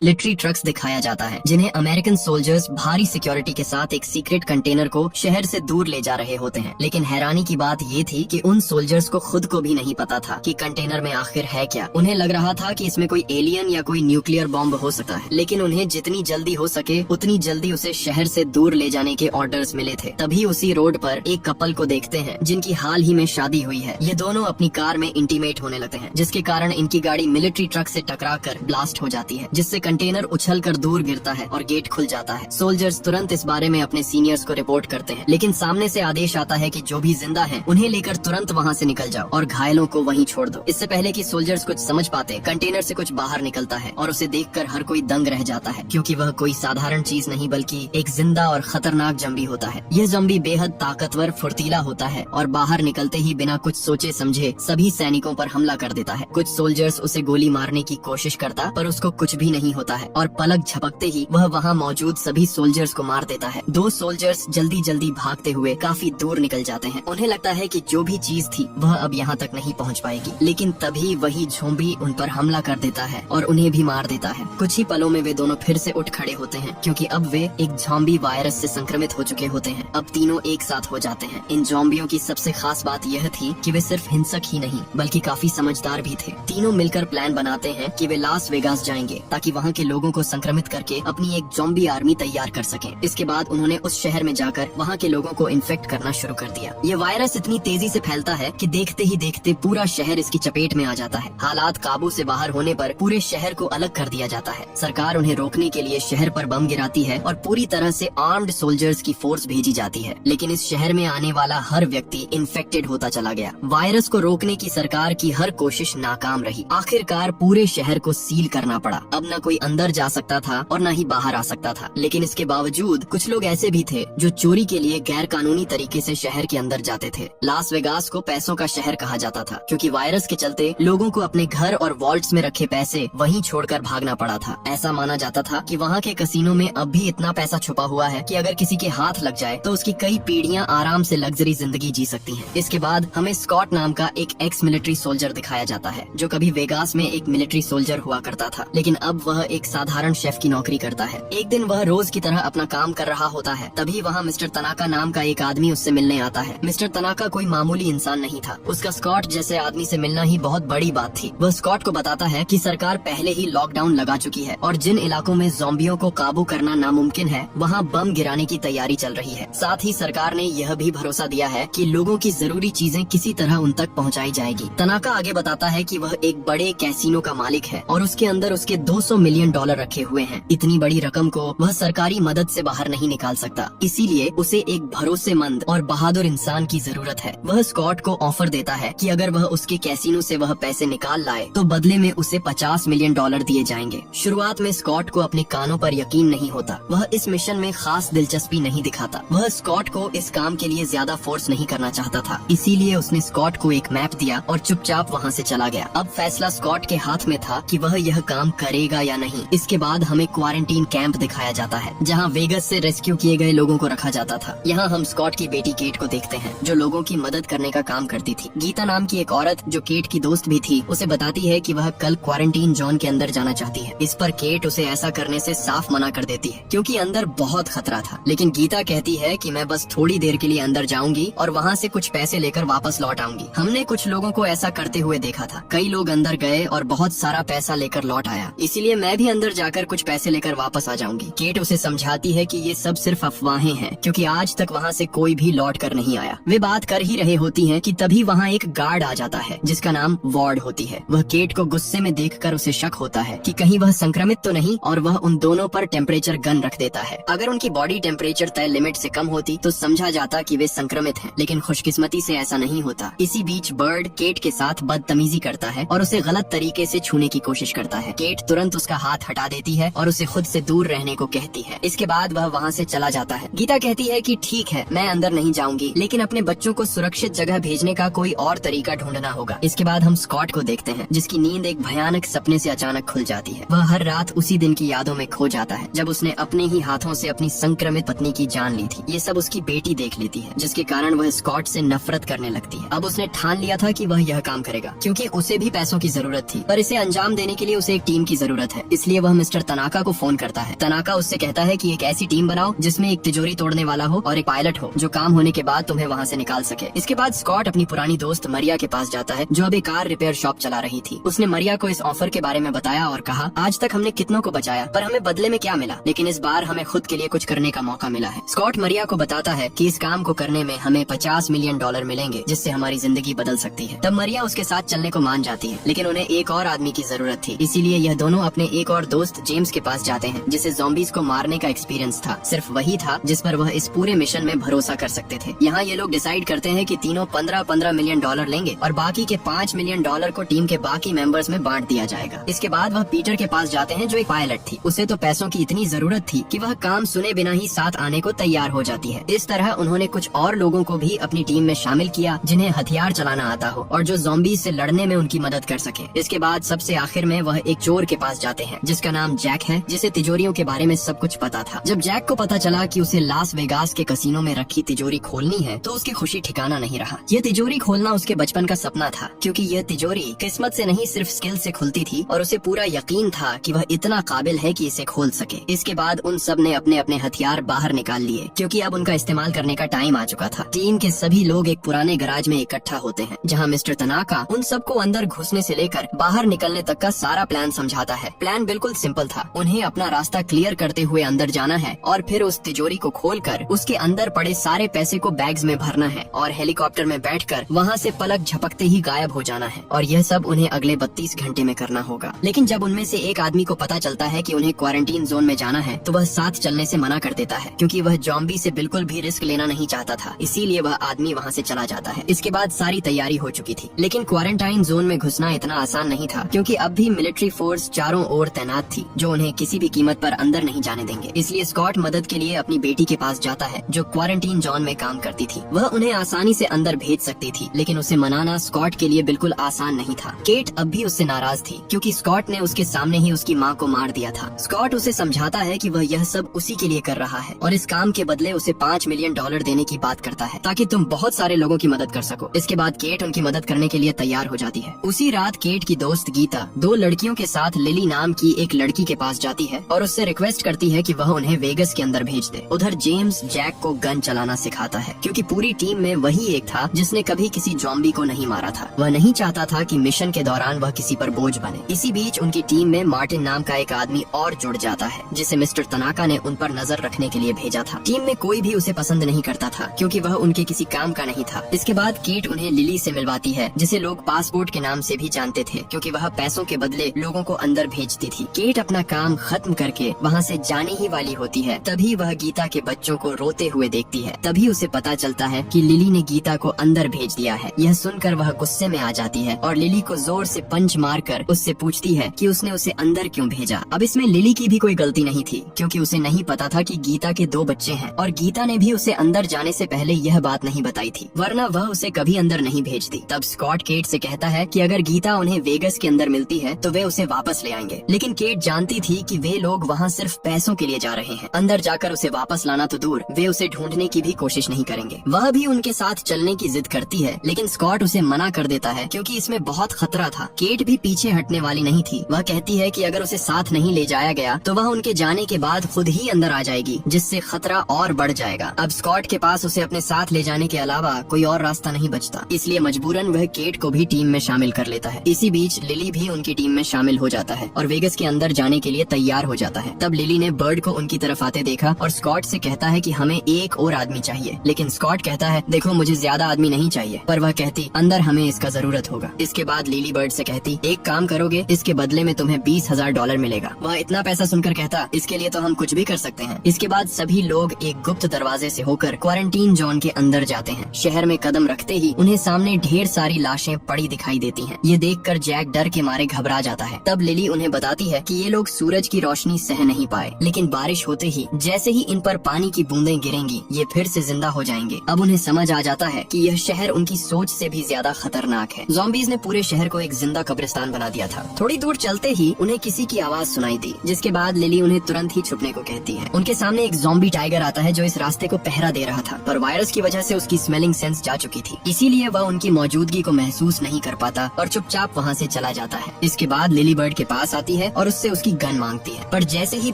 Military trucks दिखाया जाता है जिन्हें अमेरिकन सोल्जर्स भारी सिक्योरिटी के साथ एक सीक्रेट कंटेनर को शहर से दूर ले जा रहे होते हैं। लेकिन हैरानी की बात ये थी कि उन सोल्जर्स को खुद को भी नहीं पता था कि कंटेनर में आखिर है क्या। उन्हें लग रहा था कि इसमें कोई एलियन या कोई न्यूक्लियर बॉम्ब हो सकता है, लेकिन उन्हें जितनी जल्दी हो सके उतनी जल्दी उसे शहर से दूर ले जाने के ऑर्डर्स मिले थे। तभी उसी रोड पर एक कपल को देखते हैं जिनकी हाल ही में शादी हुई है। ये दोनों अपनी कार में इंटीमेट होने लगते हैं, जिसके कारण इनकी गाड़ी मिलिट्री ट्रक से टकराकर ब्लास्ट हो जाती है, जिससे कंटेनर उछलकर दूर गिरता है और गेट खुल जाता है। सोल्जर्स तुरंत इस बारे में अपने सीनियर्स को रिपोर्ट करते हैं, लेकिन सामने से आदेश आता है कि जो भी जिंदा हैं उन्हें लेकर तुरंत वहां से निकल जाओ और घायलों को वहीं छोड़ दो। इससे पहले कि सोल्जर्स कुछ समझ पाते, कंटेनर से कुछ बाहर निकलता है और उसे देखकर हर कोई दंग रह जाता है, क्योंकि वह कोई साधारण चीज नहीं बल्कि एक जिंदा और खतरनाक जम्बी होता है। यह जम्बी बेहद ताकतवर, फुर्तीला होता है और बाहर निकलते ही बिना कुछ सोचे समझे सभी सैनिकों पर हमला कर देता है। कुछ सोल्जर्स उसे गोली मारने की कोशिश करता, पर उसको कुछ भी नहीं होता है और पलक झपकते ही वह वहां मौजूद सभी सोल्जर्स को मार देता है। दो सोल्जर्स जल्दी जल्दी भागते हुए काफी दूर निकल जाते हैं। उन्हें लगता है कि जो भी चीज थी वह अब यहाँ तक नहीं पहुँच पाएगी, लेकिन तभी वही ज़ॉम्बी उन पर हमला कर देता है और उन्हें भी मार देता है। कुछ ही पलों में वे दोनों फिर से उठ खड़े होते हैं, क्योंकि अब वे एक ज़ॉम्बी वायरस से संक्रमित हो चुके होते हैं। अब तीनों एक साथ हो जाते हैं। इन ज़ॉम्बियों की सबसे खास बात यह थी कि वे सिर्फ हिंसक ही नहीं बल्कि काफी समझदार भी थे। तीनों मिलकर प्लान बनाते हैं कि वे लास वेगास जाएंगे ताकि वहाँ के लोगों को संक्रमित करके अपनी एक ज़ॉम्बी आर्मी तैयार कर सकें। इसके बाद उन्होंने उस शहर में जाकर वहाँ के लोगों को इन्फेक्ट करना शुरू कर दिया। ये वायरस इतनी तेजी से फैलता है कि देखते ही देखते पूरा शहर इसकी चपेट में आ जाता है। हालात काबू से बाहर होने पर पूरे शहर को अलग कर दिया जाता है। सरकार उन्हें रोकने के लिए शहर पर बम गिराती है और पूरी तरह से आर्म्ड सोल्जर्स की फोर्स भेजी जाती है, लेकिन इस शहर में आने वाला हर व्यक्ति इन्फेक्टेड होता चला गया। वायरस को रोकने की सरकार की हर कोशिश नाकाम रही। आखिरकार पूरे शहर को सील करना पड़ा। अब न कोई अंदर जा सकता था और न ही बाहर आ सकता था। लेकिन इसके बावजूद कुछ लोग ऐसे भी थे जो चोरी के लिए गैर कानूनी तरीके से शहर के अंदर जाते थे। लास वेगास को पैसों का शहर कहा जाता था, क्योंकि वायरस के चलते लोगों को अपने घर और वॉल्ट्स में रखे पैसे वहीं छोड़कर भागना पड़ा था। ऐसा माना जाता था कि वहाँ के कसीनो में अब भी इतना पैसा छुपा हुआ है कि अगर किसी के हाथ लग जाए तो उसकी कई पीढ़ियां आराम से लग्जरी जिंदगी जी सकती हैं। इसके बाद हमें स्कॉट नाम का एक एक्स मिलिट्री सोल्जर दिखाया जाता है, जो कभी वेगास में एक मिलिट्री सोल्जर हुआ करता था, लेकिन अब वह एक साधारण शेफ की नौकरी करता है। एक दिन वह रोज की तरह अपना काम कर रहा होता है, तभी वहाँ मिस्टर तनाका नाम का एक आदमी उससे मिलने आता है। मिस्टर तनाका कोई मामूली इंसान नहीं था। उसका स्कॉट जैसे आदमी से मिलना ही बहुत बड़ी बात थी। वह स्कॉट को बताता है कि सरकार पहले ही लॉकडाउन लगा चुकी है और जिन इलाकों में ज़ॉम्बियों को काबू करना नामुमकिन है वहाँ बम गिराने की तैयारी चल रही है। साथ ही सरकार ने यह भी भरोसा दिया है कि लोगों की जरूरी चीजें किसी तरह उन तक पहुँचाई जाएगी। तनाका आगे बताता है कि वह एक बड़े कैसीनो का मालिक है और उसके अंदर उसके 200 मिलियन डॉलर रखे हुए हैं। इतनी बड़ी रकम को वह सरकारी मदद से बाहर नहीं निकाल सकता, इसीलिए उसे एक भरोसेमंद और बहादुर इंसान की जरूरत है। वह स्कॉट को ऑफर देता है कि अगर वह उसके कैसीनो से वह पैसे निकाल लाए तो बदले में उसे 50 मिलियन डॉलर दिए जाएंगे। शुरुआत में स्कॉट को अपने कानों पर यकीन नहीं होता। वह इस मिशन में खास दिलचस्पी नहीं दिखाता। वह स्कॉट को इस काम के लिए ज्यादा फोर्स नहीं करना चाहता था, इसीलिए उसने स्कॉट को एक मैप दिया और चुपचाप वहाँ से चला गया। अब फैसला स्कॉट के हाथ में था कि वह यह काम करेगा या नहीं। इसके बाद हमें क्वारंटीन कैंप दिखाया जाता है, जहाँ वेगस से रेस्क्यू किए गए लोगों को रखा जाता था। यहाँ हम स्कॉट की बेटी केट को देखते हैं, जो लोगों की मदद करने का काम करती थी। गीता नाम की एक औरत जो केट की दोस्त भी थी, उसे बताती है कि वह कल क्वारंटीन जोन के अंदर जाना चाहती है। इस पर केट उसे ऐसा करने से साफ मना कर देती है, क्योंकि अंदर बहुत खतरा था। लेकिन गीता कहती है कि मैं बस थोड़ी देर के लिए अंदर जाऊंगी और वहाँ से कुछ पैसे लेकर वापस लौट आऊंगी। हमने कुछ लोगों को ऐसा करते हुए देखा था। कई लोग अंदर गए और बहुत सारा पैसा लेकर लौट आया, इसीलिए मैं भी अंदर जाकर कुछ पैसे लेकर वापस आ जाऊंगी। केट उसे समझाती है कि ये सब सिर्फ अफवाहें हैं, क्योंकि आज तक वहाँ से कोई भी लौट कर नहीं आया। वे बात कर ही रहे होती हैं कि तभी वहाँ एक गार्ड आ जाता है जिसका नाम वार्ड होती है। वह केट को गुस्से में देखकर उसे शक होता है कि कहीं वह संक्रमित तो नहीं, और वह उन दोनों पर टेम्परेचर गन रख देता है। अगर उनकी बॉडी टेम्परेचर तय लिमिट से कम होती तो समझा जाता कि वे संक्रमित हैं, लेकिन खुशकिस्मती से ऐसा नहीं होता। इसी बीच बर्ड केट के साथ बदतमीजी करता है और उसे गलत तरीके से छूने की कोशिश करता है। केट तुरंत उसका हाथ हटा देती है और उसे खुद से दूर रहने को कहती है। इसके बाद वह वहाँ से चला जाता है। गीता कहती है कि ठीक है, मैं अंदर नहीं जाऊंगी, लेकिन अपने बच्चों को सुरक्षित जगह भेजने का कोई और तरीका ढूंढना होगा। इसके बाद हम स्कॉट को देखते हैं, जिसकी नींद एक भयानक सपने से अचानक खुल जाती है। वह हर रात उसी दिन की यादों में खो जाता है जब उसने अपने ही हाथों से अपनी संक्रमित पत्नी की जान ली थी। ये सब उसकी बेटी देख लेती है, जिसके कारण वह स्कॉट से नफरत करने लगती है। अब उसने ठान लिया था कि वह यह काम करेगा, क्योंकि उसे भी पैसों की जरूरत थी, पर इसे अंजाम देने के लिए उसे एक टीम की जरूरत है। इसलिए वह मिस्टर तनाका को फोन करता है। तनाका उससे कहता है कि एक ऐसी टीम बनाओ जिसमें एक तिजोरी तोड़ने वाला हो और एक पायलट हो जो काम होने के बाद तुम्हें वहाँ से निकाल सके। इसके बाद स्कॉट अपनी पुरानी दोस्त मरिया के पास जाता है जो अभी कार रिपेयर शॉप चला रही थी। उसने मरिया को इस ऑफर के बारे में बताया और कहा, आज तक हमने कितनों को बचाया पर हमें बदले में क्या मिला, लेकिन इस बार हमें खुद के लिए कुछ करने का मौका मिला है। स्कॉट मरिया को बताता है कि इस काम को करने में हमें $50 मिलियन मिलेंगे जिससे हमारी जिंदगी बदल सकती है। तब मरिया उसके साथ चलने को मान जाती है, लेकिन उन्हें एक और आदमी की जरूरत थी। इसीलिए यह दोनों अपने एक और दोस्त जेम्स के पास जाते हैं जिसे ज़ॉम्बीज़ को मारने का एक्सपीरियंस था। सिर्फ वही था जिस पर वह इस पूरे मिशन में भरोसा कर सकते थे। यहाँ ये लोग डिसाइड करते हैं कि तीनों 15-15 मिलियन डॉलर लेंगे और बाकी के $5 मिलियन को टीम के बाकी मेंबर्स में बांट दिया जाएगा। इसके बाद वह पीटर के पास जाते हैं जो एक पायलट थी। उसे तो पैसों की इतनी जरूरत थी कि वह काम सुने बिना ही साथ आने को तैयार हो जाती है। इस तरह उन्होंने कुछ और लोगों को भी अपनी टीम में शामिल किया जिन्हें हथियार चलाना आता हो और जो ज़ॉम्बीज़ से लड़ने में उनकी मदद कर सके। इसके बाद सबसे आखिर में वह एक चोर के पास जाते हैं जिसका नाम जैक है, जिसे तिजोरियों के बारे में सब कुछ पता था। जब जैक को पता चला कि उसे लास वेगास के कसीनो में रखी तिजोरी खोलनी है तो उसकी खुशी ठिकाना नहीं रहा। यह तिजोरी खोलना उसके बचपन का सपना था क्योंकि यह तिजोरी किस्मत से नहीं सिर्फ स्किल से खुलती थी और उसे पूरा यकीन था कि वह इतना काबिल है कि इसे खोल सके। इसके बाद उन सब ने अपने अपने हथियार बाहर निकाल लिए क्योंकि अब उनका इस्तेमाल करने का टाइम आ चुका था। टीम के सभी लोग एक पुराने गराज में इकट्ठा होते हैं जहाँ मिस्टर तनाका उन सबको अंदर घुसने से लेकर बाहर निकलने तक का सारा प्लान समझाता है। प्लान बिल्कुल सिंपल था, उन्हें अपना रास्ता क्लियर करते हुए अंदर जाना है और फिर उस तिजोरी को खोलकर उसके अंदर पड़े सारे पैसे को बैग्स में भरना है और हेलीकॉप्टर में बैठकर वहाँ से पलक झपकते ही गायब हो जाना है। और यह सब उन्हें अगले 32 घंटे में करना होगा। लेकिन जब उनमें से एक आदमी को पता चलता है कि उन्हें क्वारंटीन जोन में जाना है तो वह साथ चलने से मना कर देता है क्योंकि वह ज़ॉम्बी से बिल्कुल भी रिस्क लेना नहीं चाहता था। इसीलिए वह आदमी वहाँ से चला जाता है। इसके बाद सारी तैयारी हो चुकी थी, लेकिन क्वारंटाइन जोन में घुसना इतना आसान नहीं था क्योंकि अब भी मिलिट्री फोर्स चारों ओर तैनात थी जो उन्हें किसी भी कीमत पर अंदर नहीं जाने देंगे। इसलिए स्कॉट मदद के लिए अपनी बेटी के पास जाता है जो क्वारंटीन जोन में काम करती थी। वह उन्हें आसानी से अंदर भेज सकती थी, लेकिन उसे मनाना स्कॉट के लिए बिल्कुल आसान नहीं था। केट अब भी उससे नाराज थी क्योंकि स्कॉट ने उसके सामने ही उसकी माँ को मार दिया था। स्कॉट उसे समझाता है कि वह यह सब उसी के लिए कर रहा है और इस काम के बदले उसे $5 मिलियन देने की बात करता है ताकि तुम बहुत सारे लोगों की मदद कर सको। इसके बाद केट उनकी मदद करने के लिए तैयार हो जाती है। उसी रात केट की दोस्त गीता 2 लड़कियों के साथ लिली नाम की एक लड़की के पास जाती है और उससे रिक्वेस्ट करती है कि वह उन्हें वेगस के अंदर भेज दे। उधर जेम्स जैक को गन चलाना सिखाता है क्योंकि पूरी टीम में वही एक था जिसने कभी किसी ज़ॉम्बी को नहीं मारा था। वह नहीं चाहता था कि मिशन के दौरान वह किसी पर बोझ बने। इसी बीच उनकी टीम में मार्टिन नाम का एक आदमी और जुड़ जाता है जिसे मिस्टर तनाका ने उन पर नजर रखने के लिए भेजा था। टीम में कोई भी उसे पसंद नहीं करता था क्योंकि वह उनके किसी काम का नहीं था। इसके बाद केट उन्हें लिली से मिलवाती है जिसे लोग पासपोर्ट के नाम से भी जानते थे क्योंकि वह पैसों के बदले लोगों को अंदर भेजती थी। केट अपना काम खत्म करके वहाँ से जाने ही वाली होती है, तभी वह गीता के बच्चों को रोते हुए देखती है। तभी उसे पता चलता है कि लिली ने गीता को अंदर भेज दिया है। यह सुनकर वह गुस्से में आ जाती है और लिली को जोर से पंच मारकर उससे पूछती है कि उसने उसे अंदर क्यों भेजा। अब इसमें लिली की भी कोई गलती नहीं थी क्योंकि उसे नहीं पता था कि गीता के 2 बच्चे हैं और गीता ने भी उसे अंदर जाने से पहले यह बात नहीं बताई थी, वरना वह उसे कभी अंदर नहीं भेजती। तब स्कॉट केट से कहता है कि अगर गीता उन्हें वेगस के अंदर मिलती है तो वे उसे वापस ले आएंगे। लेकिन केट जानती थी कि वे लोग वहाँ सिर्फ पैसों के लिए जा रहे हैं। अंदर जाकर उसे वापस लाना तो दूर, वे उसे ढूंढने की भी कोशिश नहीं करेंगे। वह भी उनके साथ चलने की जिद करती है, लेकिन स्कॉट उसे मना कर देता है क्योंकि इसमें बहुत खतरा था। केट भी पीछे हटने वाली नहीं थी। वह कहती है कि अगर उसे साथ नहीं ले जाया गया तो वह उनके जाने के बाद खुद ही अंदर आ जाएगी, जिससे खतरा और बढ़ जाएगा। अब स्कॉट के पास उसे अपने साथ ले जाने के अलावा कोई और रास्ता नहीं बचता, इसलिए मजबूरन वह केट को भी टीम में शामिल कर लेता है। इसी बीच लिली भी उनकी टीम में शामिल हो जाता है और वेगस के अंदर जाने के लिए तैयार हो जाता है। तब लिली ने बर्ड को उनकी तरफ आते देखा और स्कॉट से कहता है कि हमें एक और आदमी चाहिए। लेकिन स्कॉट कहता है देखो मुझे ज्यादा आदमी नहीं चाहिए, पर वह कहती अंदर हमें इसका जरूरत होगा। इसके बाद लिली बर्ड से कहती एक काम करोगे, इसके बदले में तुम्हें $20,000 मिलेगा। वह इतना पैसा सुनकर कहता इसके लिए तो हम कुछ भी कर सकते हैं। इसके बाद सभी लोग एक गुप्त दरवाजे से होकर क्वारंटीन जोन के अंदर जाते हैं। शहर में कदम रखते ही उन्हें सामने ढेर सारी लाशें पड़ी दिखाई देती हैं। ये देखकर जैक डर के मारे घबरा जाता है। तब लिली उन्हें बताती है कि ये लोग सूरज की रोशनी सह नहीं पाए, लेकिन बारिश होते ही जैसे ही इन पर पानी की बूंदें गिरेंगी ये फिर से जिंदा हो जाएंगे। अब उन्हें समझ आ जाता है कि यह शहर उनकी सोच से भी ज्यादा खतरनाक है। ज़ॉम्बीज़ ने पूरे शहर को एक जिंदा कब्रिस्तान बना दिया था। थोड़ी दूर चलते ही उन्हें किसी की आवाज सुनाई दी, जिसके बाद लिली उन्हें तुरंत ही छुपने को कहती है। उनके सामने एक ज़ॉम्बी टाइगर आता है जो इस रास्ते को पहरा दे रहा था, पर वायरस की वजह से उसकी स्मेलिंग सेंस जा चुकी थी, इसीलिए वह उनकी मौजूदगी को महसूस नहीं कर पाता और चुपचाप वहाँ से चला जाता है। इसके बाद लिली बर्ड के पास आती आती है और उससे उसकी गन मांगती है, पर जैसे ही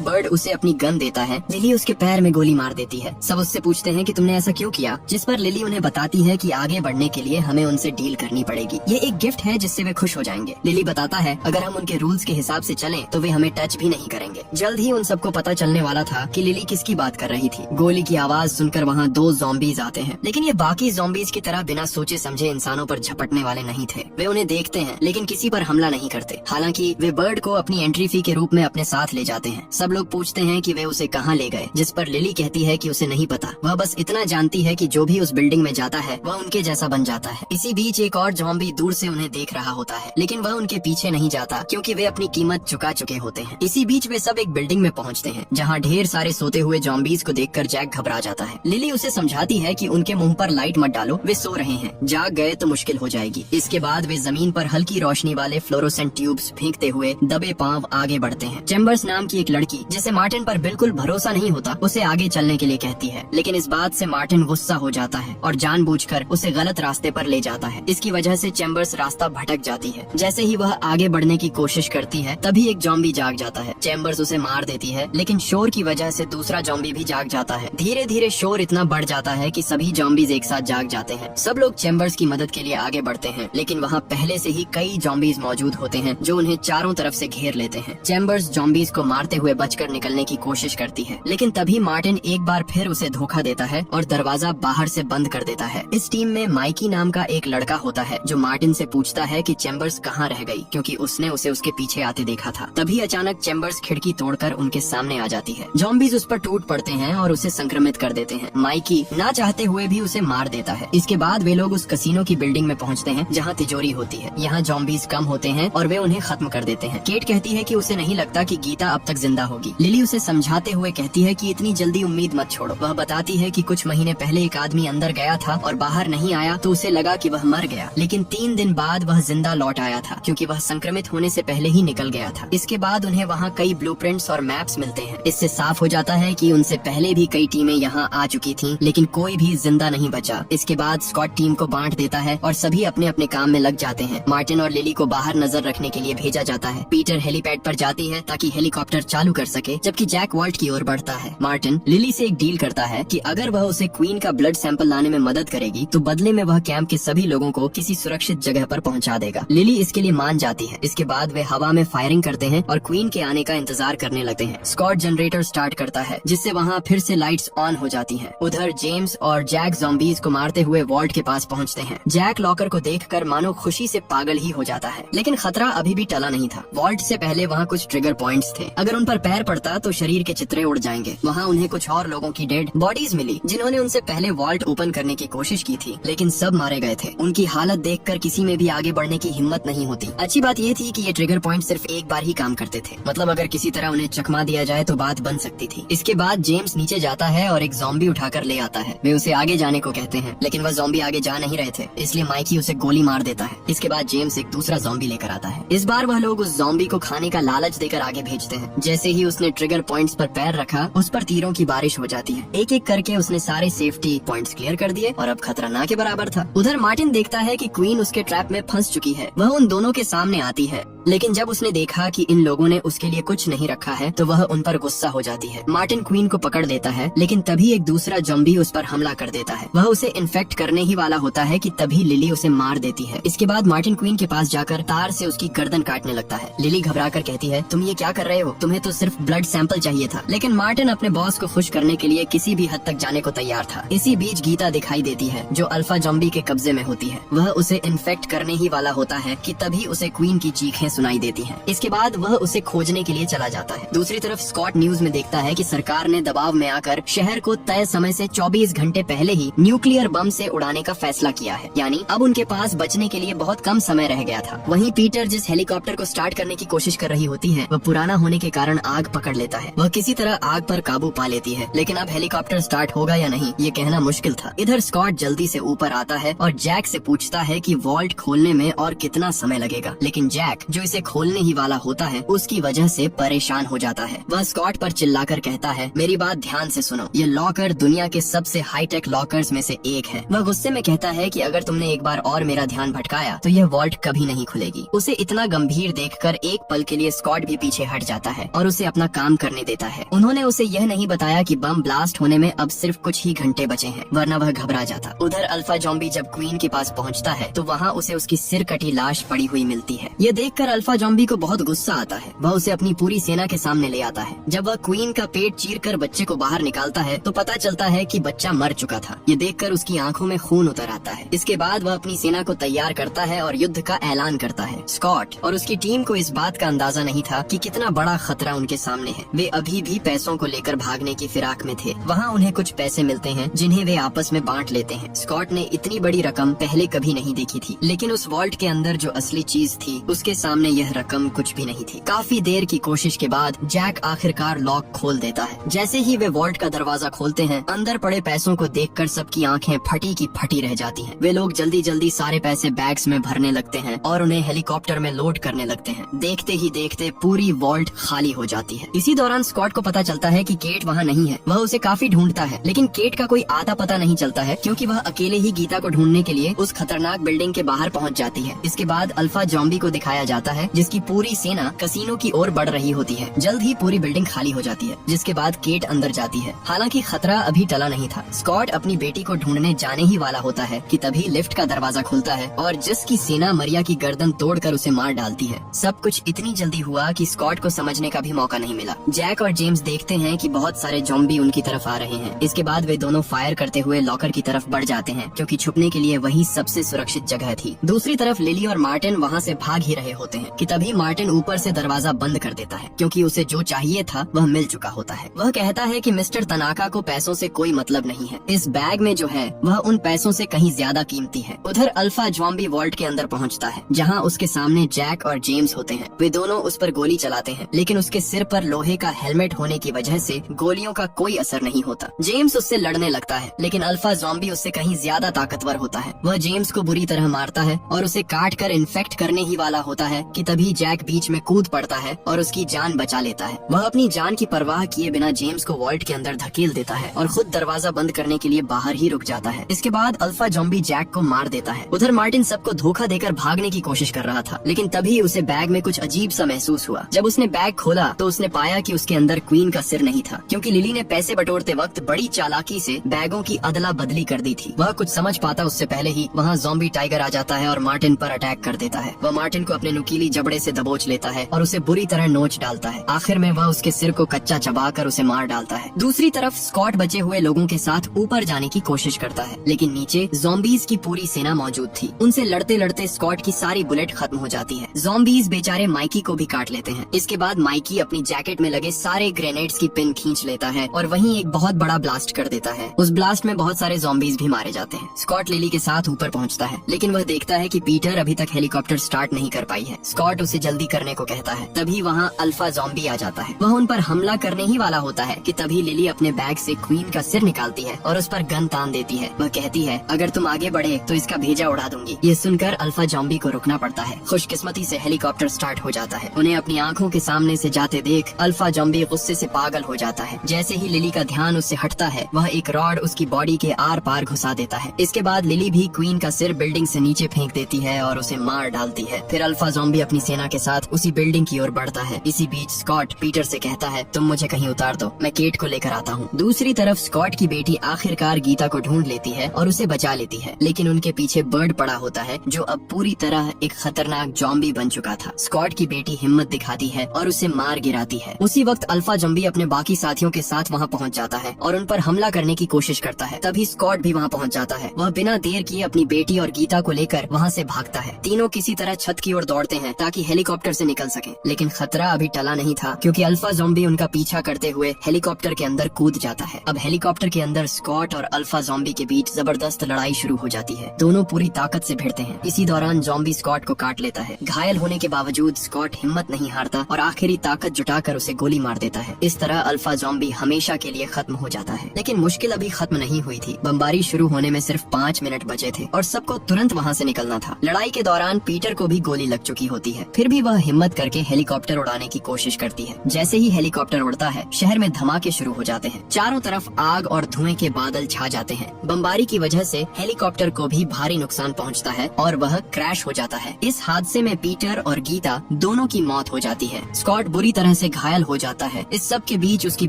बर्ड उसे अपनी गन देता है लिली उसके पैर में गोली मार देती है। सब उससे पूछते हैं कि तुमने ऐसा क्यों किया, जिस पर लिली उन्हें बताती है कि आगे बढ़ने के लिए हमें उनसे डील करनी पड़ेगी, ये एक गिफ्ट है जिससे वे खुश हो जाएंगे। लिली बताता है अगर हम उनके रूल्स के हिसाब से चलें तो वे हमें टच भी नहीं करेंगे। जल्द ही उन सबको पता चलने वाला था कि लिली किसकी बात कर रही थी। गोली की आवाज सुनकर वहाँ 2 ज़ॉम्बीज आते हैं, लेकिन ये बाकी ज़ॉम्बीज की तरह बिना सोचे समझे इंसानों पर झपटने वाले नहीं थे। वे उन्हें देखते हैं लेकिन किसी पर हमला नहीं करते। हालांकि वे बर्ड को अपनी एंट्री फी के रूप में अपने साथ ले जाते हैं। सब लोग पूछते हैं कि वे उसे कहाँ ले गए, जिस पर लिली कहती है कि उसे नहीं पता। वह बस इतना जानती है कि जो भी उस बिल्डिंग में जाता है वह उनके जैसा बन जाता है। इसी बीच एक और ज़ॉम्बी दूर से उन्हें देख रहा होता है, लेकिन वह उनके पीछे नहीं जाता क्योंकि वे अपनी कीमत चुका चुके होते हैं। इसी बीच वे सब एक बिल्डिंग में पहुंचते हैं जहां ढेर सारे सोते हुए ज़ॉम्बीज को देखकर जैक घबरा जाता है। लिली उसे समझाती है कि उनके मुंह पर लाइट मत डालो, वे सो रहे हैं, जाग गए तो मुश्किल हो जाएगी। इसके बाद वे जमीन पर हल्की रोशनी वाले फ्लोरोसेंट ट्यूब्स फेंकते हुए दबे पांव आगे बढ़ते हैं। चैम्बर्स नाम की एक लड़की जिसे मार्टिन पर बिल्कुल भरोसा नहीं होता उसे आगे चलने के लिए कहती है, लेकिन इस बात से मार्टिन गुस्सा हो जाता है और जानबूझकर उसे गलत रास्ते पर ले जाता है। इसकी वजह से चैम्बर्स रास्ता भटक जाती है। जैसे ही वह आगे बढ़ने की कोशिश करती है तभी एक ज़ॉम्बी जाग जाता है। चैम्बर्स उसे मार देती है, लेकिन शोर की वजह से दूसरा ज़ॉम्बी भी जाग जाता है। धीरे धीरे शोर इतना बढ़ जाता है कि सभी ज़ॉम्बीज एक साथ जाग जाते हैं। सब लोग चैम्बर्स की मदद के लिए आगे बढ़ते हैं, लेकिन वहाँ पहले से ही कई ज़ॉम्बीज मौजूद होते हैं जो उन्हें चारों तरफ से घेर लेते हैं। चैम्बर्स ज़ॉम्बीज को मारते हुए बचकर निकलने की कोशिश करती है, लेकिन तभी मार्टिन एक बार फिर उसे धोखा देता है और दरवाजा बाहर से बंद कर देता है। इस टीम में माइकी नाम का एक लड़का होता है जो मार्टिन से पूछता है कि चैम्बर्स कहाँ रह गई, क्योंकि उसने उसे उसके पीछे आते देखा था। तभी अचानक चैम्बर्स खिड़की तोड़कर उनके सामने आ जाती है। ज़ॉम्बीज उस पर टूट पड़ते हैं और उसे संक्रमित कर देते हैं। माइकी ना चाहते हुए भी उसे मार देता है। इसके बाद वे लोग उस कसीनो की बिल्डिंग में पहुंचते हैं जहां तिजोरी होती है। यहाँ ज़ॉम्बीज कम होते हैं और वे उन्हें खत्म कर देते हैं। केट कहती है कि उसे नहीं लगता कि गीता अब तक जिंदा होगी। लिली उसे समझाते हुए कहती है कि इतनी जल्दी उम्मीद मत छोड़ो। वह बताती है कि कुछ महीने पहले एक आदमी अंदर गया था और बाहर नहीं आया तो उसे लगा कि वह मर गया, लेकिन 3 दिन बाद वह जिंदा लौट आया था क्योंकि वह संक्रमित होने से पहले ही निकल गया था। इसके बाद उन्हें वहाँ कई ब्लूप्रिंट्स और मैप्स मिलते हैं। इससे साफ हो जाता है कि उनसे पहले भी कई टीमें यहाँ आ चुकी थीं, लेकिन कोई भी जिंदा नहीं बचा। इसके बाद स्कॉट टीम को बांट देता है और सभी अपने अपने काम में लग जाते हैं। मार्टिन और लिली को बाहर नजर रखने के लिए भेजा जाता है। पीटर हेलीपैड पर जाती है ताकि हेलीकॉप्टर चालू कर सके, जबकि जैक वॉल्ट की ओर बढ़ता है। मार्टिन लिली से एक डील करता है कि अगर वह उसे क्वीन का ब्लड सैंपल लाने में मदद करेगी तो बदले में वह कैंप के सभी लोगों को किसी सुरक्षित जगह पर पहुंचा देगा। लिली इसके लिए मान जाती है। इसके बाद वे हवा में फायरिंग करते हैं और क्वीन के आने का इंतजार करने लगते हैं। स्कॉट जनरेटर स्टार्ट करता है जिससे वहाँ फिर से लाइट्स ऑन हो जाती हैं। उधर जेम्स और जैक ज़ॉम्बीज को मारते हुए वॉल्ट के पास पहुँचते हैं। जैक लॉकर को देखकर मानो खुशी से पागल ही हो जाता है, लेकिन खतरा अभी भी टला नहीं था। वॉल्ट से पहले वहाँ कुछ ट्रिगर पॉइंट्स थे। अगर उन पर पैर पड़ता तो शरीर के चित्रे उड़ जाएंगे। वहाँ उन्हें कुछ और लोगों की डेड बॉडीज मिली जिन्होंने उनसे पहले वॉल्ट ओपन करने की कोशिश की थी, लेकिन सब मारे गए थे। उनकी हालत देखकर किसी में भी आगे बढ़ने की हिम्मत नहीं होती। अच्छी बात ये थी कि ये ट्रिगर पॉइंट सिर्फ एक बार ही काम करते थे, मतलब अगर किसी तरह उन्हें चकमा दिया जाए तो बात बन सकती थी। इसके बाद जेम्स नीचे जाता है और एक ज़ॉम्बी उठाकर ले आता है। वे उसे आगे जाने को कहते हैं, लेकिन वह ज़ॉम्बी आगे जा नहीं रहे थे, इसलिए माइकी उसे गोली मार देता है। इसके बाद जेम्स एक दूसरा ज़ॉम्बी लेकर आता है। इस बार वह लोग उस ज़ॉम्बी को खाने का लालच देकर आगे भेजते हैं। जैसे ही उसने ट्रिगर पॉइंट्स पर पैर रखा उस पर तीरों की बारिश हो जाती है। एक एक करके उसने सारे सेफ्टी पॉइंट्स क्लियर कर दिए और अब खतरा ना के बराबर था। उधर मार्टिन देखता है कि क्वीन उसके ट्रैप में फंस चुकी है। वह उन दोनों के सामने आती है, लेकिन जब उसने देखा कि इन लोगों ने उसके लिए कुछ नहीं रखा है तो वह उन पर गुस्सा हो जाती है। मार्टिन क्वीन को पकड़ लेता है, लेकिन तभी एक दूसरा ज़ॉम्बी उस पर हमला कर देता है। वह उसे इन्फेक्ट करने ही वाला होता है कि तभी लिली उसे मार देती है। इसके बाद मार्टिन क्वीन के पास जाकर तार से उसकी गर्दन काटने लगता है। लिली घबराकर कहती है, तुम ये क्या कर रहे हो? तुम्हें तो सिर्फ ब्लड सैंपल चाहिए था। लेकिन मार्टिन अपने बॉस को खुश करने के लिए किसी भी हद तक जाने को तैयार था। इसी बीच गीता दिखाई देती है जो अल्फा ज़ॉम्बी के कब्जे में होती है। वह उसे इन्फेक्ट करने ही वाला होता है कि तभी उसे क्वीन की चीखें सुनाई देती हैं। इसके बाद वह उसे खोजने के लिए चला जाता है। दूसरी तरफ स्कॉट न्यूज में देखता है कि सरकार ने दबाव में आकर शहर को तय समय से 24 घंटे पहले ही न्यूक्लियर बम से उड़ाने का फैसला किया है, यानी अब उनके पास बचने के लिए बहुत कम समय रह गया था। वहीं पीटर जिस हेलीकॉप्टर को स्टार्ट करने की कोशिश कर रही होती है वह पुराना होने के कारण आग पकड़ लेता है। वह किसी तरह आग पर काबू पा लेती है, लेकिन अब हेलीकॉप्टर स्टार्ट होगा या नहीं ये कहना मुश्किल था। इधर स्कॉट जल्दी से ऊपर आता है और जैक से पूछता है कि वॉल्ट खोलने में और कितना समय लगेगा, लेकिन जैक जो जो इसे खोलने ही वाला होता है उसकी वजह से परेशान हो जाता है। वह स्कॉट पर चिल्लाकर कहता है, मेरी बात ध्यान से सुनो, ये लॉकर दुनिया के सबसे हाईटेक लॉकर्स में से एक है। वह गुस्से में कहता है कि अगर तुमने एक बार और मेरा ध्यान भटकाया तो यह वॉल्ट कभी नहीं खुलेगी। उसे इतना गंभीर देखकर एक पल के लिए स्कॉट भी पीछे हट जाता है और उसे अपना काम करने देता है। उन्होंने उसे यह नहीं बताया कि बम ब्लास्ट होने में अब सिर्फ कुछ ही घंटे बचे हैं, वरना वह घबरा जाता। उधर अल्फा ज़ॉम्बी जब क्वीन के पास पहुंचता है तो वहाँ उसे उसकी सिर कटी लाश पड़ी हुई मिलती है। ये देखकर अल्फा ज़ॉम्बी को बहुत गुस्सा आता है। वह उसे अपनी पूरी सेना के सामने ले आता है। जब वह क्वीन का पेट चीरकर बच्चे को बाहर निकालता है तो पता चलता है कि बच्चा मर चुका था। ये देखकर उसकी आंखों में खून उतर आता है। इसके बाद वह अपनी सेना को तैयार करता है और युद्ध का ऐलान करता है। स्कॉट और उसकी टीम को इस बात का अंदाजा नहीं था कि कितना बड़ा खतरा उनके सामने है। वे अभी भी पैसों को लेकर भागने की फिराक में थे। वहाँ उन्हें कुछ पैसे मिलते हैं जिन्हें वे आपस में बांट लेते हैं। स्कॉट ने इतनी बड़ी रकम पहले कभी नहीं देखी थी, लेकिन उस वॉल्ट के अंदर जो असली चीज थी उसके सामने यह रकम कुछ भी नहीं थी। काफी देर की कोशिश के बाद जैक आखिरकार लॉक खोल देता है। जैसे ही वे वॉल्ट का दरवाजा खोलते हैं, अंदर पड़े पैसों को देखकर सबकी आंखें फटी की फटी रह जाती हैं। वे लोग जल्दी जल्दी सारे पैसे बैग्स में भरने लगते हैं और उन्हें हेलीकॉप्टर में लोड करने लगते हैं। देखते ही देखते पूरी वॉल्ट खाली हो जाती है। इसी दौरान स्कॉट को पता चलता है कि केट वहाँ नहीं है। वह उसे काफी ढूंढता है, लेकिन केट का कोई आता पता नहीं चलता है, क्योंकि वह अकेले ही गीता को ढूंढने के लिए उस खतरनाक बिल्डिंग के बाहर पहुँच जाती है। इसके बाद अल्फा ज़ॉम्बी को दिखाया जाता है, जिसकी पूरी सेना कसीनो की ओर बढ़ रही होती है। जल्द ही पूरी बिल्डिंग खाली हो जाती है, जिसके बाद केट अंदर जाती है। हालांकि खतरा अभी टला नहीं था। स्कॉट अपनी बेटी को ढूंढने जाने ही वाला होता है कि तभी लिफ्ट का दरवाजा खुलता है और जिसकी सेना मरिया की गर्दन तोड़कर उसे मार डालती है। सब कुछ इतनी जल्दी हुआ कि स्कॉट को समझने का भी मौका नहीं मिला। जैक और जेम्स देखते हैं कि बहुत सारे ज़ॉम्बी उनकी तरफ आ रहे हैं। इसके बाद वे दोनों फायर करते हुए लॉकर की तरफ बढ़ जाते हैं, क्योंकि छुपने के लिए वही सबसे सुरक्षित जगह थी। दूसरी तरफ लिली और मार्टिन वहाँ से भाग ही रहे होते हैं कि तभी मार्टिन ऊपर से दरवाजा बंद कर देता है, क्योंकि उसे जो चाहिए था वह मिल चुका होता है। वह कहता है कि मिस्टर तनाका को पैसों से कोई मतलब नहीं है। इस बैग में जो है वह उन पैसों से कहीं ज्यादा कीमती है। उधर अल्फा ज़ॉम्बी वॉल्ट के अंदर पहुंचता है, जहां उसके सामने जैक और जेम्स होते हैं। वे दोनों उस पर गोली चलाते हैं, लेकिन उसके सिर पर लोहे का हेलमेट होने की वजह से गोलियों का कोई असर नहीं होता। जेम्स उससे लड़ने लगता है, लेकिन अल्फा ज़ॉम्बी उससे कहीं ज्यादा ताकतवर होता है। वह जेम्स को बुरी तरह मारता है और उसे काट कर इन्फेक्ट करने ही वाला होता है कि तभी जैक बीच में कूद पड़ता है और उसकी जान बचा लेता है। वह अपनी जान की परवाह किए बिना जेम्स को वॉल्ट के अंदर धकेल देता है और खुद दरवाजा बंद करने के लिए बाहर ही रुक जाता है। इसके बाद अल्फा ज़ॉम्बी जैक को मार देता है। उधर मार्टिन सबको धोखा देकर भागने की कोशिश कर रहा था, लेकिन तभी उसे बैग में कुछ अजीब सा महसूस हुआ। जब उसने बैग खोला तो उसने पाया कि उसके अंदर क्वीन का सिर नहीं था, क्योंकि लिली ने पैसे बटोरते वक्त बड़ी चालाकी से बैगों की अदला बदली कर दी थी। वह कुछ समझ पाता उससे पहले ही वहाँ ज़ॉम्बी टाइगर आ जाता है और मार्टिन पर अटैक कर देता है। वह मार्टिन को अपने नुकीली जबड़े से दबोच लेता है और उसे बुरी तरह नोच डालता है। आखिर में वह उसके सिर को कच्चा चबाकर उसे मार डालता है। दूसरी तरफ स्कॉट बचे हुए लोगों के साथ ऊपर जाने की कोशिश करता है, लेकिन नीचे ज़ॉम्बीज की पूरी सेना मौजूद थी। उनसे लड़ते लड़ते स्कॉट की सारी बुलेट खत्म हो जाती है। ज़ॉम्बीज बेचारे माइकी को भी काट लेते हैं। इसके बाद माइकी अपनी जैकेट में लगे सारे ग्रेनेड्स की पिन खींच लेता है और वहीं एक बहुत बड़ा ब्लास्ट कर देता है। उस ब्लास्ट में बहुत सारे ज़ॉम्बीज भी मारे जाते हैं। स्कॉट लिली के साथ ऊपर पहुंचता है, लेकिन वह देखता है कि पीटर अभी तक हेलीकॉप्टर स्टार्ट नहीं कर पाई है। स्कॉट उसे जल्दी करने को कहता है। तभी वहाँ अल्फा ज़ॉम्बी आ जाता है। वह उन पर हमला करने ही वाला होता है कि तभी लिली अपने बैग से क्वीन का सिर निकालती है और उस पर गन तान देती है। वह कहती है, अगर तुम आगे बढ़े तो इसका भेजा उड़ा दूंगी। ये सुनकर अल्फा ज़ॉम्बी को रुकना पड़ता है। खुशकिस्मती से हेलीकॉप्टर स्टार्ट हो जाता है। उन्हें अपनी आंखों के सामने से जाते देख अल्फा ज़ॉम्बी गुस्से से पागल हो जाता है। जैसे ही लिली का ध्यान उससे हटता है, वह एक रॉड उसकी बॉडी के आर पार घुसा देता है। इसके बाद लिली भी क्वीन का सिर बिल्डिंग से नीचे फेंक देती है और उसे मार डालती है। फिर अल्फा ज़ॉम्बी अपनी सेना के साथ उसी बिल्डिंग की ओर बढ़ता है। इसी बीच स्कॉट पीटर से कहता है, तुम मुझे कहीं उतार दो, मैं केट को लेकर आता हूँ। दूसरी तरफ स्कॉट की बेटी आखिरकार गीता को ढूंढ लेती है और उसे बचा लेती है, लेकिन उनके पीछे बर्ड पड़ा होता है, जो अब पूरी तरह एक खतरनाक ज़ॉम्बी बन चुका था। स्कॉट की बेटी हिम्मत दिखाती है और उसे मार गिराती है। उसी वक्त अल्फा ज़ॉम्बी अपने बाकी साथियों के साथ वहाँ पहुँच जाता है और उन पर हमला करने की कोशिश करता है। तभी स्कॉट भी वहाँ पहुँच जाता है। वह बिना देर किए अपनी बेटी और गीता को लेकर वहाँ से भागता है। तीनों किसी तरह छत की ओर दौड़ते हैं ताकि हेलीकॉप्टर से निकल सकें, लेकिन खतरा अभी टला नहीं था, क्योंकि अल्फा ज़ॉम्बी उनका पीछा करते हुए हेलीकॉप्टर के अंदर कूद जाता है। अब हेलीकॉप्टर के अंदर स्कॉट और अल्फा ज़ॉम्बी के बीच जबरदस्त लड़ाई शुरू हो जाती है। दोनों पूरी ताकत से भिड़ते हैं। इसी दौरान ज़ॉम्बी स्कॉट को काट लेता है। घायल होने के बावजूद स्कॉट हिम्मत नहीं हारता और आखिरी ताकत जुटाकर उसे गोली मार देता है। इस तरह अल्फा ज़ॉम्बी हमेशा के लिए खत्म हो जाता है। लेकिन मुश्किल अभी खत्म नहीं हुई थी। बमबारी शुरू होने में सिर्फ 5 मिनट बचे थे और सबको तुरंत वहाँ से निकलना था। लड़ाई के दौरान पीटर को भी गोली लग चुकी होती है। फिर भी वह हिम्मत करके हेलीकॉप्टर उड़ाने की कोशिश करती है। जैसे ही हेलीकॉप्टर उड़ता है, शहर में धमाके शुरू हो जाते हैं। चारों तरफ आग और धुएं के बादल छा जाते हैं। बमबारी की वजह से हेलीकॉप्टर को भी भारी नुकसान पहुंचता है और वह क्रैश हो जाता है। इस हादसे में पीटर और गीता दोनों की मौत हो जाती है। स्कॉट बुरी तरह से घायल हो जाता है। इस सब के बीच उसकी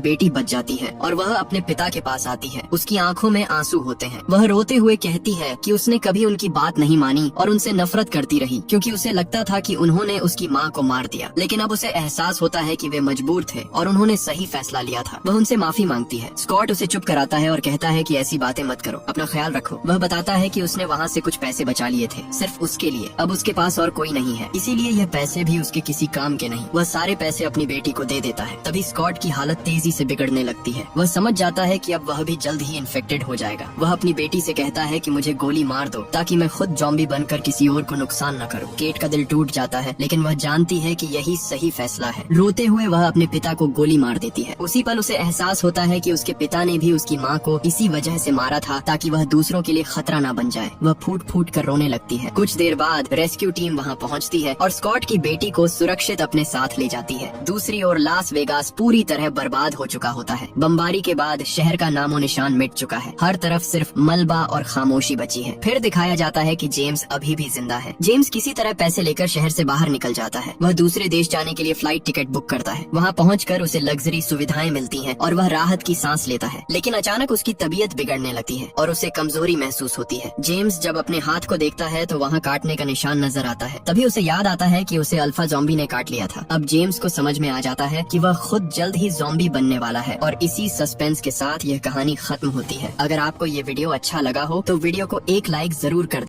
बेटी बच जाती है और वह अपने पिता के पास आती है। उसकी आंखों में आंसू होते हैं। वह रोते हुए कहती है कि उसने कभी उनकी बात नहीं मानी और उनसे नफरत करती रही, क्योंकि उसे लगता था कि उन्होंने उसकी माँ को मार दिया। लेकिन अब उसे एहसास होता है कि वे मजबूर थे और उन्होंने सही फैसला लिया था। वह उनसे माफी मांगती है। स्कॉट उसे चुप कराता है और कहता है कि ऐसी बातें मत करो, अपना ख्याल रखो। वह बताता है कि उसने वहाँ से कुछ पैसे बचा लिए थे, सिर्फ उसके लिए। अब उसके पास और कोई नहीं है, इसीलिए यह पैसे भी उसके किसी काम के नहीं। वह सारे पैसे अपनी बेटी को दे देता है। तभी स्कॉट की हालत तेजी से बिगड़ने लगती है। वह समझ जाता है कि अब वह भी जल्द ही इन्फेक्टेड हो जाएगा। वह अपनी बेटी से कहता है कि मुझे गोली मार दो ताकि मैं खुद जॉम्बी बनकर किसी और को नुकसान न करूं। केट का दिल टूट जाता है, लेकिन वह जानती है कि यही सही फैसला है। रोते हुए वह अपने पिता को गोली मार देती है। उसी पल उसे एहसास होता है कि उसके पिता ने भी उसकी माँ को इसी वजह से मारा था ताकि वह दूसरों के लिए खतरा न बन जाए। वह फूट फूट कर रोने लगती है। कुछ देर बाद रेस्क्यू टीम वहाँ पहुँचती है और स्कॉट की बेटी को सुरक्षित अपने साथ ले जाती है। दूसरी ओर लास वेगास पूरी तरह बर्बाद हो चुका होता है। बमबारी के बाद शहर का नामो निशान मिट चुका है। हर तरफ सिर्फ मलबा और खामोशी बची है। फिर दिखाया जाता है कि जेम्स अभी भी जिंदा है। जेम्स किसी तरह पैसे लेकर शहर से बाहर निकल जाता है। वह दूसरे देश जाने के लिए फ्लाइट टिकट बुक करता है। वहाँ पहुंचकर उसे लग्जरी सुविधाएं मिलती हैं और वह राहत की सांस लेता है। लेकिन अचानक उसकी तबीयत बिगड़ने लगती है और उसे कमजोरी महसूस होती है। जेम्स जब अपने हाथ को देखता है तो वहाँ काटने का निशान नजर आता है। तभी उसे याद आता है कि उसे अल्फा ज़ॉम्बी ने काट लिया था। अब जेम्स को समझ में आ जाता है कि वह खुद जल्द ही ज़ॉम्बी बनने वाला है और इसी सस्पेंस के साथ यह कहानी खत्म होती है। अगर आपको ये वीडियो अच्छा लगा हो तो वीडियो को एक लाइक जरूर कर